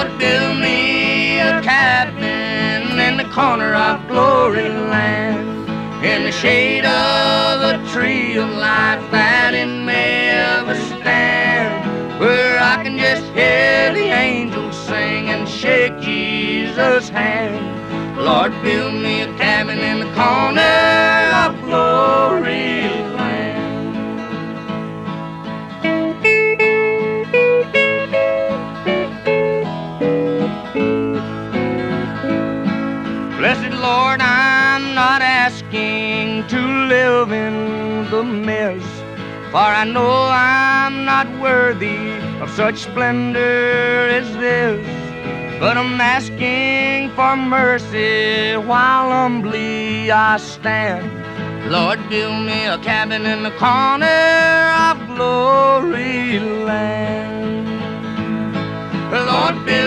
Lord, build me a cabin in the corner of Glory Land, in the shade of the tree of life that it may ever stand, where I can just hear the angels sing and shake Jesus' hand. Lord, build me a cabin in the corner of Glory Land. Blessed Lord, I'm not asking to live in the mess, for I know I'm not worthy of such splendor as this. But I'm asking for mercy while humbly I stand. Lord, build me a cabin in the corner of Glory Land. Lord, build